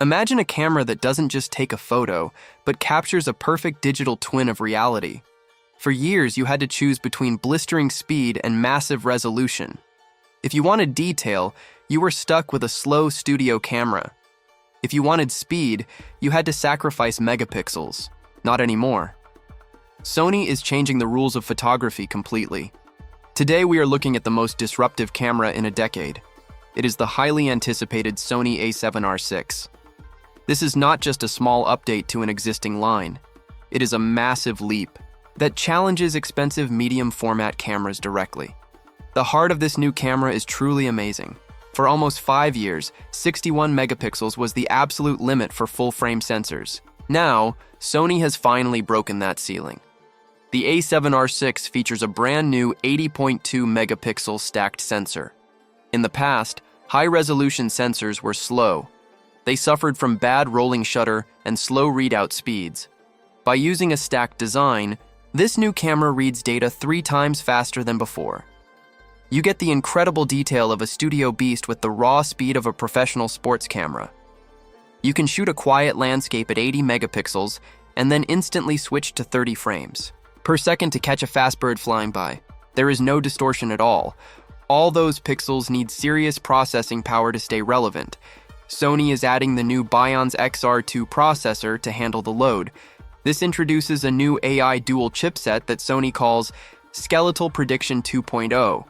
Imagine a camera that doesn't just take a photo, but captures a perfect digital twin of reality. For years, you had to choose between blistering speed and massive resolution. If you wanted detail, you were stuck with a slow studio camera. If you wanted speed, you had to sacrifice megapixels. Not anymore. Sony is changing the rules of photography completely. Today, we are looking at the most disruptive camera in a decade. It is the highly anticipated Sony A7R6. This is not just a small update to an existing line. It is a massive leap that challenges expensive medium format cameras directly. The heart of this new camera is truly amazing. For almost 5 years, 61 megapixels was the absolute limit for full-frame sensors. Now, Sony has finally broken that ceiling. The A7R6 features a brand new 80.2 megapixel stacked sensor. In the past, high-resolution sensors were slow. They suffered from bad rolling shutter and slow readout speeds. By using a stacked design, this new camera reads data 3 times faster than before. You get the incredible detail of a studio beast with the raw speed of a professional sports camera. You can shoot a quiet landscape at 80 megapixels and then instantly switch to 30 frames per second to catch a fast bird flying by. There is no distortion at all. All those pixels need serious processing power to stay relevant. Sony is adding the new Bionz XR2 Processor to handle the load. This introduces a new AI dual chipset that Sony calls Skeletal Prediction 2.0.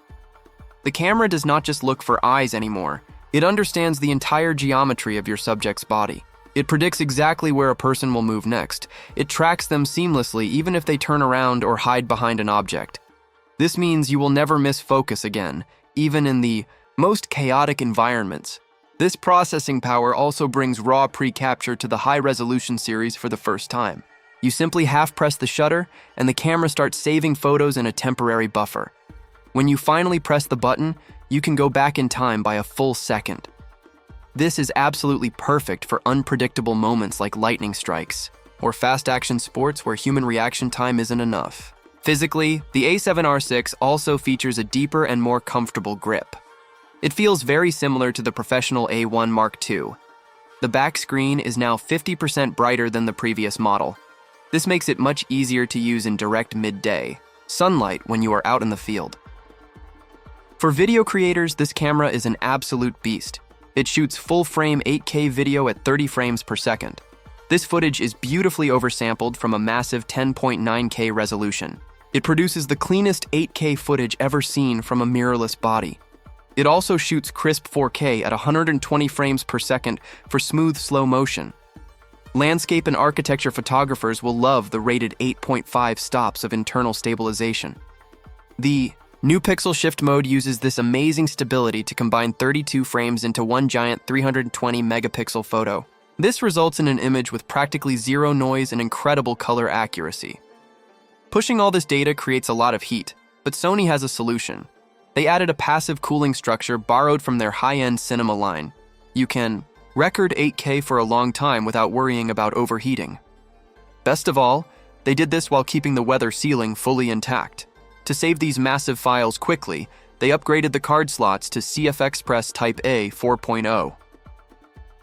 The camera does not just look for eyes anymore. It understands the entire geometry of your subject's body. It predicts exactly where a person will move next. It tracks them seamlessly even if they turn around or hide behind an object. This means you will never miss focus again, even in the most chaotic environments. This processing power also brings raw pre-capture to the high-resolution series for the first time. You simply half-press the shutter, and the camera starts saving photos in a temporary buffer. When you finally press the button, you can go back in time by a full second. This is absolutely perfect for unpredictable moments like lightning strikes, or fast-action sports where human reaction time isn't enough. Physically, the A7R6 also features a deeper and more comfortable grip. It feels very similar to the professional A1 Mark II. The back screen is now 50% brighter than the previous model. This makes it much easier to use in direct midday sunlight when you are out in the field. For video creators, this camera is an absolute beast. It shoots full-frame 8K video at 30 frames per second. This footage is beautifully oversampled from a massive 10.9K resolution. It produces the cleanest 8K footage ever seen from a mirrorless body. It also shoots crisp 4K at 120 frames per second for smooth slow motion. Landscape and architecture photographers will love the rated 8.5 stops of internal stabilization. The new pixel shift mode uses this amazing stability to combine 32 frames into one giant 320 megapixel photo. This results in an image with practically zero noise and incredible color accuracy. Pushing all this data creates a lot of heat, but Sony has a solution. They added a passive cooling structure borrowed from their high-end cinema line. You can record 8K for a long time without worrying about overheating. Best of all, they did this while keeping the weather sealing fully intact. To save these massive files quickly, they upgraded the card slots to CF Express Type A 4.0.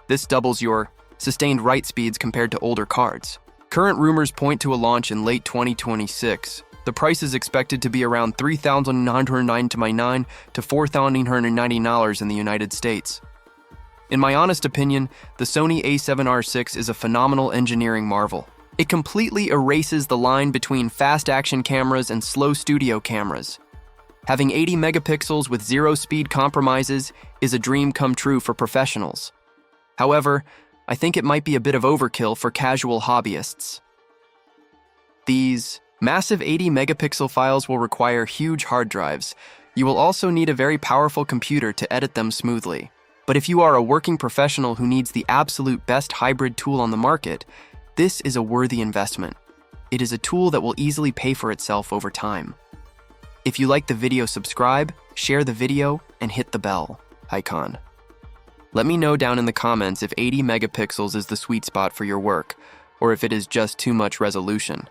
This doubles your sustained write speeds compared to older cards. Current rumors point to a launch in late 2026. The price is expected to be around $3,999 to $4,990 in the United States. In my honest opinion, the Sony A7R6 is a phenomenal engineering marvel. It completely erases the line between fast-action cameras and slow studio cameras. Having 80 megapixels with zero speed compromises is a dream come true for professionals. However, I think it might be a bit of overkill for casual hobbyists. These massive 80 megapixel files will require huge hard drives. You will also need a very powerful computer to edit them smoothly. But if you are a working professional who needs the absolute best hybrid tool on the market, this is a worthy investment. It is a tool that will easily pay for itself over time. If you like the video, subscribe, share the video, and hit the bell icon. Let me know down in the comments if 80 megapixels is the sweet spot for your work, or if it is just too much resolution.